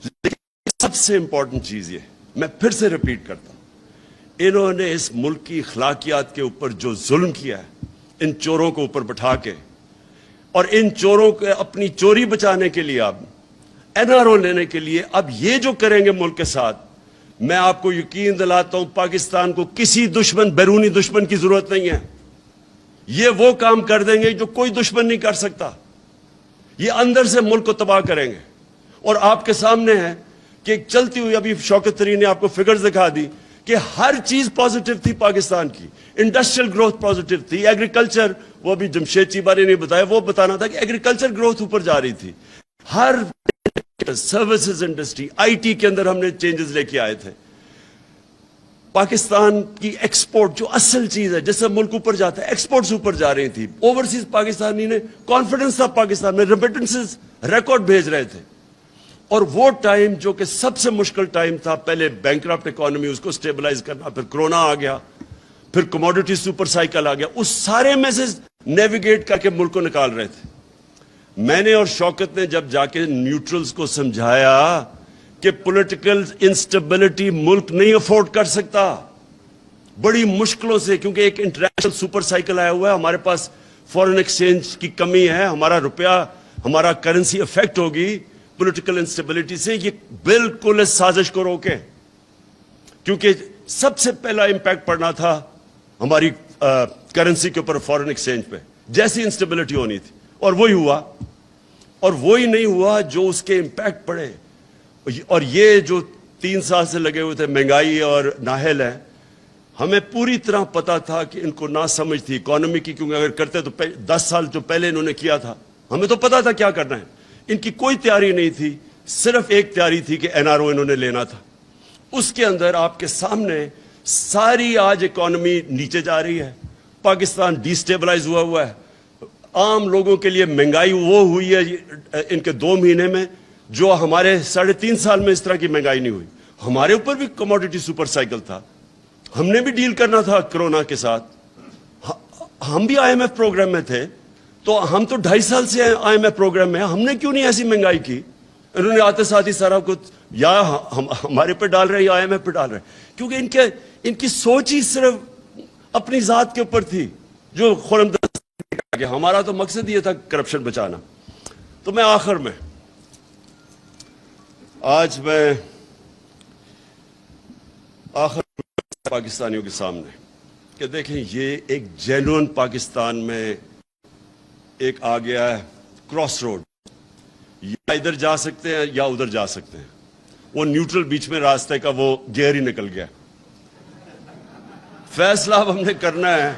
لیکن سب سے امپورٹنٹ چیز یہ, میں پھر سے ریپیٹ کرتا ہوں, انہوں نے اس ملک کی اخلاقیات کے اوپر جو ظلم کیا ہے, ان چوروں کو اوپر بٹھا کے, اور ان چوروں کو اپنی چوری بچانے کے لیے, اب این آر او لینے کے لیے, اب یہ جو کریں گے ملک کے ساتھ, میں آپ کو یقین دلاتا ہوں پاکستان کو کسی دشمن, بیرونی دشمن کی ضرورت نہیں ہے. یہ وہ کام کر دیں گے جو کوئی دشمن نہیں کر سکتا. یہ اندر سے ملک کو تباہ کریں گے. اور آپ کے سامنے ہے کہ ایک چلتی ہوئی, ابھی شوکت طرین نے آپ کو فگرز دکھا دی کہ ہر چیز پازیٹیو تھی پاکستان کی. انڈسٹریل گروتھ پازیٹیو تھی, ایگریکلچر, وہ ابھی جمشید چیبہ نے بتایا, وہ بتانا تھا کہ ایگریکلچر گروتھ اوپر جا رہی تھی. ہر سروسز انڈسٹری, آئی ٹی کے اندر ہم نے چینجز لے کے آئے تھے. پاکستان کی ایکسپورٹ جو اصل چیز ہے, جس سے ملک اوپر جاتا ہے, ایکسپورٹس اوپر جا رہی تھی. اوورسیز پاکستانی نے کانفیڈنس تھا پاکستان میں, ریمیٹنسز ریکارڈ بھیج رہے تھے. اور وہ ٹائم جو کہ سب سے مشکل ٹائم تھا, پہلے بینکرپٹ اکانومی, اس کو سٹیبلائز کرنا, پھر کرونا آ گیا, پھر کموڈیٹی سپر سائیکل آ گیا, اس سارے میں سے نیویگیٹ کر کے ملک کو نکال رہے تھے. میں نے اور شوکت نے جب جا کے نیوٹرلز کو سمجھایا کہ پولیٹیکل انسٹیبلٹی ملک نہیں افورڈ کر سکتا, بڑی مشکلوں سے, کیونکہ ایک انٹرنیشنل سپر سائیکل آیا ہوا ہے, ہمارے پاس فورن ایکسچینج کی کمی ہے, ہمارا روپیہ, ہمارا کرنسی افیکٹ ہوگی پولیٹیکل انسٹیبلٹی سے. یہ بالکل اس سازش کو روکیں, کیونکہ سب سے پہلا امپیکٹ پڑنا تھا ہماری کرنسی کے اوپر, فورن ایکسچینج پہ, جیسی انسٹیبلٹی ہونی تھی. اور وہی ہوا, اور وہی نہیں ہوا جو اس کے امپیکٹ پڑے. اور یہ جو 3 سال سے لگے ہوئے تھے, مہنگائی اور نااہل ہے, ہمیں پوری طرح پتا تھا کہ ان کو نہ سمجھ تھی اکانومی کی, کیونکہ اگر کرتے تو 10 سال جو پہلے انہوں نے کیا تھا, ہمیں تو پتا تھا کیا کرنا ہے. ان کی کوئی تیاری نہیں تھی, صرف ایک تیاری تھی کہ این آر او انہوں نے لینا تھا. اس کے اندر آپ کے سامنے ساری آج اکانومی نیچے جا رہی ہے, پاکستان ڈی سٹیبلائز ہوا ہے. عام لوگوں کے لیے مہنگائی وہ ہوئی ہے ان کے 2 مہینے میں جو ہمارے 3.5 سال میں اس طرح کی مہنگائی نہیں ہوئی. ہمارے اوپر بھی کموڈیٹی سپر سائیکل تھا, ہم نے بھی ڈیل کرنا تھا کرونا کے ساتھ. ہم بھی آئی ایم ایف پروگرام میں تھے, تو ہم تو 2.5 سال سے آئی ایم ایف پروگرام میں, ہم نے کیوں نہیں ایسی مہنگائی کی. انہوں نے آتے ساتھ ہی سارا کچھ یا ہمارے پہ ڈال رہے ہیں یا آئی ایم ایف پہ ڈال رہے ہیں, کیونکہ ان کی سوچ ہی صرف اپنی ذات کے اوپر تھی. جو خرم کہ ہمارا تو مقصد یہ تھا کرپشن بچانا. تو میں آخر میں, آج میں آخر پاکستانیوں کے سامنے کہ دیکھیں یہ ایک جینوئن پاکستان میں ایک آ گیا ہے کراس روڈ، یا ادھر جا سکتے ہیں یا ادھر جا سکتے ہیں، وہ نیوٹرل بیچ میں راستے کا وہ گیئر ہی نکل گیا۔ فیصلہ اب ہم نے کرنا ہے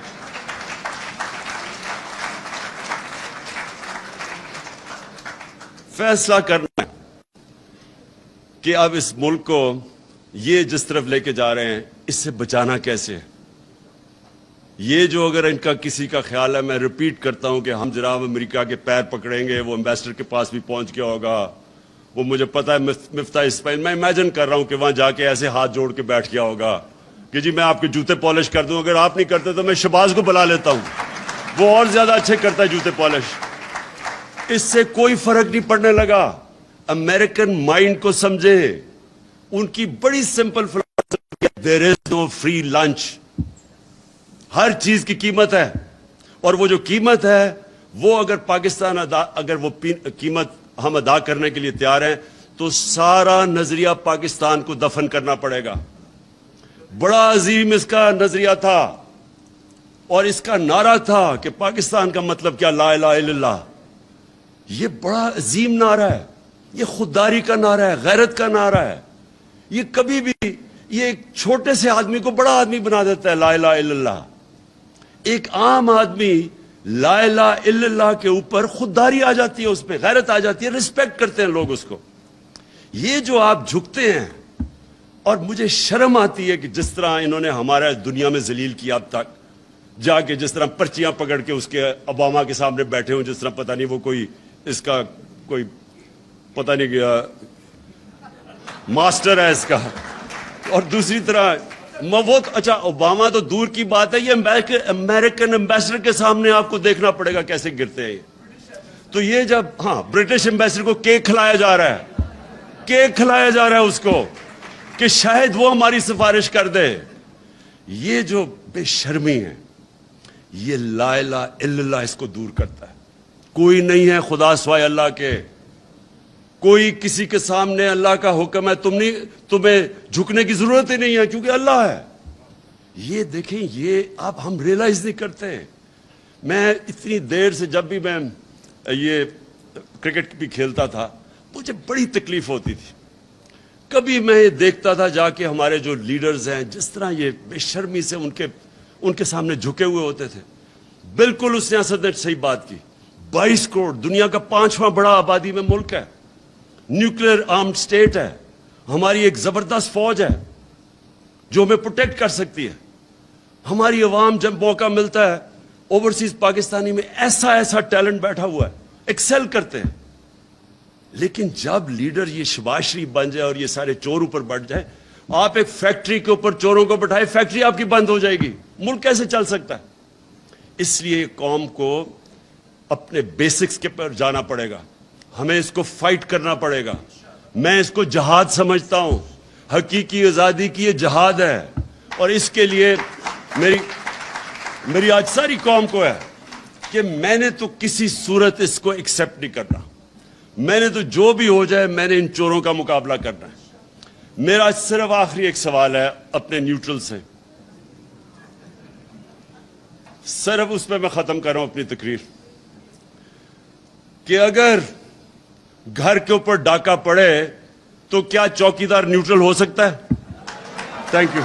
کہ اب اس ملک کو یہ جس طرف لے کے جا رہے ہیں اس سے بچانا کیسے ہے۔ یہ جو اگر ان کا کسی کا خیال ہے، میں ریپیٹ کرتا ہوں کہ ہم جناب امریکہ کے پیر پکڑیں گے، وہ ایمبیسڈر کے پاس بھی پہنچ گیا ہوگا، وہ مجھے پتا ہے مفتاح اسماعیل، میں امیجن کر رہا ہوں کہ وہاں جا کے ایسے ہاتھ جوڑ کے بیٹھ گیا ہوگا کہ جی میں آپ کے جوتے پالش کر دوں، اگر آپ نہیں کرتے تو میں شہباز کو بلا لیتا ہوں، وہ اور زیادہ اچھے کرتا ہے جوتے پالش۔ اس سے کوئی فرق نہیں پڑنے لگا۔ امریکن مائنڈ کو سمجھے، ان کی بڑی سمپل فلسفی ہے، دیر از نو فری لنچ۔ ہر چیز کی قیمت ہے، اور وہ جو قیمت ہے وہ اگر پاکستان اگر وہ قیمت ہم ادا کرنے کے لیے تیار ہیں تو سارا نظریہ پاکستان کو دفن کرنا پڑے گا۔ بڑا عظیم اس کا نظریہ تھا، اور اس کا نعرہ تھا کہ پاکستان کا مطلب کیا، لا الہ الا اللہ۔ یہ بڑا عظیم نعرہ ہے، یہ خودداری کا نعرہ ہے، غیرت کا نعرہ ہے۔ یہ کبھی بھی یہ ایک چھوٹے سے آدمی کو بڑا آدمی بنا دیتا ہے، لا الہ الا اللہ۔ ایک عام آدمی لا الہ الا اللہ کے اوپر خودداری آ جاتی ہے، اس پہ غیرت آ جاتی ہے، رسپیکٹ کرتے ہیں لوگ اس کو۔ یہ جو آپ جھکتے ہیں، اور مجھے شرم آتی ہے کہ جس طرح انہوں نے ہمارا دنیا میں ذلیل کیا اب تک، جا کے جس طرح پرچیاں پکڑ کے اس کے اوباما کے سامنے بیٹھے ہوں، جس طرح پتہ نہیں وہ کوئی اس کا کوئی پتہ نہیں گیا ماسٹر ہے اس کا۔ اور دوسری طرح وہ اچھا اوباما تو دور کی بات ہے، یہ امریکن ایمبیسڈر کے سامنے آپ کو دیکھنا پڑے گا کیسے گرتے ہیں۔ تو یہ جب برٹش ایمبیسڈر کو کیک کھلایا جا رہا ہے، کیک کھلایا جا رہا ہے اس کو کہ شاید وہ ہماری سفارش کر دے۔ یہ جو بے شرمی ہے، یہ لا الہ الا اللہ اس کو دور کرتا ہے۔ کوئی نہیں ہے خدا سوائے اللہ کے، کوئی کسی کے سامنے اللہ کا حکم ہے، تمہیں جھکنے کی ضرورت ہی نہیں ہے کیونکہ اللہ ہے۔ یہ دیکھیں، یہ اب ہم ریئلائز نہیں کرتے۔ میں اتنی دیر سے جب بھی میں یہ کرکٹ بھی کھیلتا تھا مجھے بڑی تکلیف ہوتی تھی۔ کبھی میں دیکھتا تھا جا کے ہمارے جو لیڈرز ہیں جس طرح یہ بے شرمی سے ان کے سامنے جھکے ہوئے ہوتے تھے۔ بالکل اس نے اسد نے صحیح بات کی۔ 22 کروڑ، دنیا کا 5واں بڑا آبادی میں ملک ہے، نیوکلیر آرمڈ سٹیٹ ہے، ہماری ایک زبردست فوج ہے جو ہمیں پروٹیکٹ کر سکتی ہے۔ ہماری عوام جب موقع ملتا ہے، اوورسیز پاکستانی میں ایسا ٹیلنٹ بیٹھا ہوا ہے، ایکسل کرتے ہیں۔ لیکن جب لیڈر یہ شہباز شریف بن جائے اور یہ سارے چور اوپر بڑھ جائے، آپ ایک فیکٹری کے اوپر چوروں کو بٹھائے، فیکٹری آپ کی بند ہو جائے گی، ملک کیسے چل سکتا ہے؟ اس لیے قوم کو اپنے بیسکس کے پر جانا پڑے گا، ہمیں اس کو فائٹ کرنا پڑے گا۔ میں اس کو جہاد سمجھتا ہوں، حقیقی آزادی کی یہ جہاد ہے، اور اس کے لیے میری آج ساری قوم کو ہے کہ میں نے تو کسی صورت اس کو ایکسپٹ نہیں کرنا۔ میں نے تو جو بھی ہو جائے میں نے ان چوروں کا مقابلہ کرنا ہے۔ میرا صرف آخری ایک سوال ہے اپنے نیوٹرل سے، صرف اس پہ میں ختم کر رہا ہوں اپنی تقریر، کہ اگر گھر کے اوپر ڈاکہ پڑے تو کیا چوکیدار نیوٹرل ہو سکتا ہے؟ Thank you.